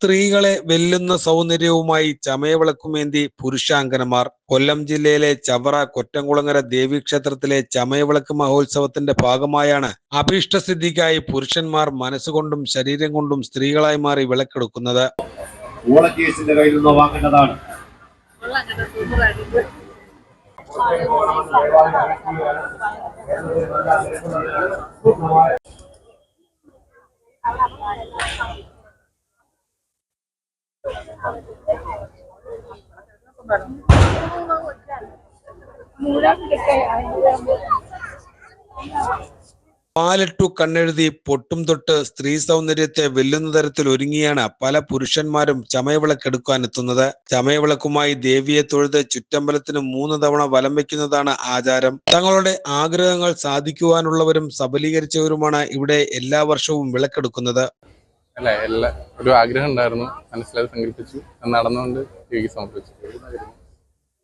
സ്ത്രീകളെ വെല്ലുന്ന സൗന്ദര്യവുമായി ചമയവിളക്കുമേന്തി പുരുഷാങ്കനമാർ. കൊല്ലം ജില്ലയിലെ ചവറ കൊറ്റംകുളങ്ങര ദേവീക്ഷേത്രത്തിലെ ചമയവിളക്ക് മഹോത്സവത്തിന്റെ ഭാഗമായാണ് അഭീഷ്ടസിദ്ധിക്കായി പുരുഷന്മാർ മനസ്സുകൊണ്ടും ശരീരം കൊണ്ടും സ്ത്രീകളായി മാറി വിളക്കെടുക്കുന്നത്. പാലിട്ടു കണ്ണെഴുതി പൊട്ടും തൊട്ട് സ്ത്രീ സൗന്ദര്യത്തെ വെല്ലുന്ന തരത്തിൽ ഒരുങ്ങിയാണ് പല പുരുഷന്മാരും ചമയവിളക്കെടുക്കാനെത്തുന്നത്. ചമയവിളക്കുമായി ദേവിയെ തൊഴുത് ചുറ്റമ്പലത്തിന് 3 തവണ വലം വയ്ക്കുന്നതാണ് ആചാരം. തങ്ങളുടെ ആഗ്രഹങ്ങൾ സാധിക്കുവാനുള്ളവരും സബലീകരിച്ചവരുമാണ് ഇവിടെ എല്ലാ വർഷവും വിളക്കെടുക്കുന്നത്. ഒരു ആഗ്രഹം ഉണ്ടായിരുന്നു, മനസ്സിലത് സങ്കല്പിച്ചു, നടന്നുകൊണ്ട് ദേവിക്ക് സമർപ്പിച്ചു.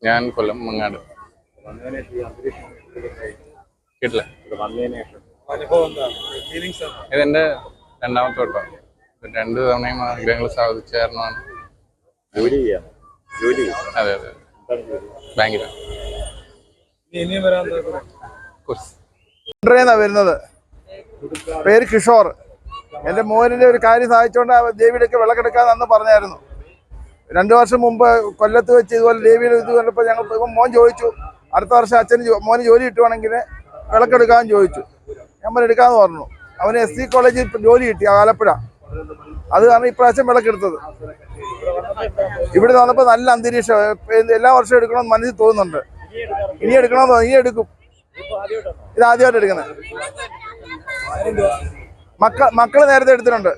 ഞാൻ കൊല്ലം മങ്ങാട്. കേട്ടില്ല. ഇതെന്റെ 2ാമത്തെ വട്ടം. 2 തവണയും ആഗ്രഹങ്ങൾ സാധിച്ചായിരുന്നാണ്. അതെ അതെ, ബാങ്കിലാണ് വരുന്നത്. പേര് കിഷോർ. എൻ്റെ മോനിൻ്റെ ഒരു കാര്യം സാധിച്ചുകൊണ്ട് ദേവിയിലേക്ക് വിളക്കെടുക്കാന്ന് അന്ന് പറഞ്ഞായിരുന്നു. 2 വർഷം മുമ്പ് കൊല്ലത്ത് വെച്ച് ഇതുപോലെ ദേവിയിൽ ഇത് കണ്ടപ്പോൾ ഞങ്ങൾ മോൻ ചോദിച്ചു, അടുത്ത വർഷം അച്ഛന് മോന് ജോലി കിട്ടുവാണെങ്കിൽ വിളക്കെടുക്കാമെന്ന് ചോദിച്ചു. ഞാൻ എടുക്കാമെന്ന് പറഞ്ഞു. അവന് SC കോളേജിൽ ജോലി കിട്ടി, ആലപ്പുഴ. അത് കാരണം ഇപ്രാവശ്യം വിളക്കെടുത്തത്. ഇവിടെ വന്നപ്പോൾ നല്ല അന്തരീക്ഷം. എല്ലാ വർഷവും എടുക്കണമെന്ന് മനസ്സിൽ തോന്നുന്നുണ്ട്. ഇനി എടുക്കണമെന്നോ? ഇനി എടുക്കും. ഇത് ആദ്യമായിട്ട് എടുക്കുന്നത്. മക്കള് നേരത്തെ എടുത്തിട്ടുണ്ട്.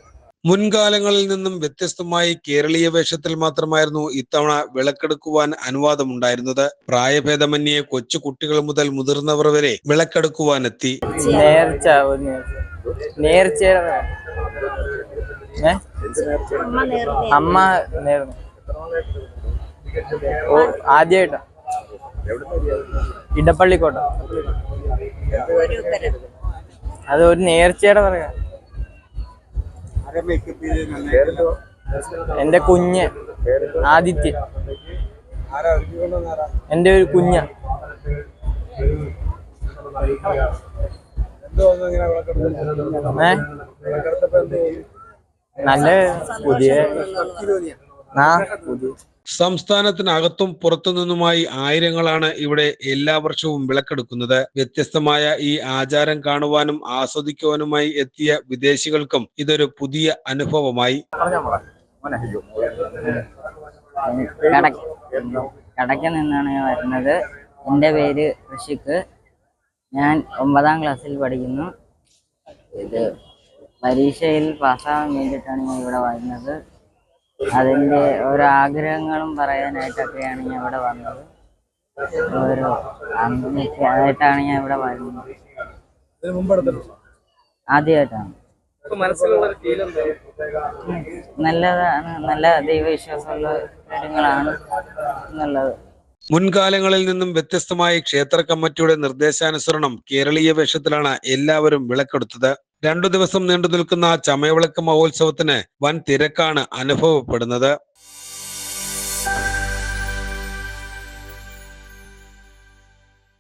മുൻകാലങ്ങളിൽ നിന്നും വ്യത്യസ്തമായി കേരളീയ വേഷത്തിൽ മാത്രമായിരുന്നു ഇത്തവണ വിളക്കെടുക്കുവാൻ അനുവാദമുണ്ടായിരുന്നത്. പ്രായഭേദമന്യേ കൊച്ചു കുട്ടികൾ മുതൽ മുതിർന്നവർ വരെ വിളക്കെടുക്കുവാനെത്തി. ആദ്യമായിട്ടാ ഇടപ്പള്ളിക്കോട്ട. അത് ഒരു നേർച്ചയുടെ പറയാ. എന്റെ കുഞ്ഞ് ആദിത്യ, എന്റെ ഒരു കുഞ്ഞ. നല്ല പുതിയ സംസ്ഥാനത്തിനകത്തും പുറത്തു നിന്നുമായി ആയിരങ്ങളാണ് ഇവിടെ എല്ലാ വർഷവും വിളക്കെടുക്കുന്നത്. വ്യത്യസ്തമായ ഈ ആചാരം കാണുവാനും ആസ്വദിക്കുവാനുമായി എത്തിയ വിദേശികൾക്കും ഇതൊരു പുതിയ അനുഭവമായി. കടയ്ക്ക് നിന്നാണ് ഞാൻ വരുന്നത്. എൻ്റെ പേര് ഋഷിക്ക്. ഞാൻ 9ാം ക്ലാസ്സിൽ പഠിക്കുന്നു. ഇത് പരീക്ഷയിൽ പാസ്സാകാൻ വേണ്ടിയിട്ടാണ് ഞാൻ ഇവിടെ വരുന്നത്. അതിൻ്റെ ഓരോ ആഗ്രഹങ്ങളും പറയാനായിട്ടൊക്കെയാണ് ഞാൻ ഇവിടെ വന്നത്. ഓരോ ആയിട്ടാണ് ഞാൻ ഇവിടെ വരുന്നത്. ആദ്യമായിട്ടാണ്. നല്ലതാണ്, നല്ല ദൈവവിശ്വാസമുള്ള കാര്യങ്ങളാണ് നല്ലത്. മുൻകാലങ്ങളിൽ നിന്നും വ്യത്യസ്തമായി ക്ഷേത്ര കമ്മിറ്റിയുടെ നിർദ്ദേശാനുസരണം കേരളീയ വേഷത്തിലാണ് എല്ലാവരും വിളക്കെടുത്തത്. 2 ദിവസം നീണ്ടു നിൽക്കുന്ന ചമയവിളക്ക് മഹോത്സവത്തിന് വൻ തിരക്കാണ് അനുഭവപ്പെടുന്നത്.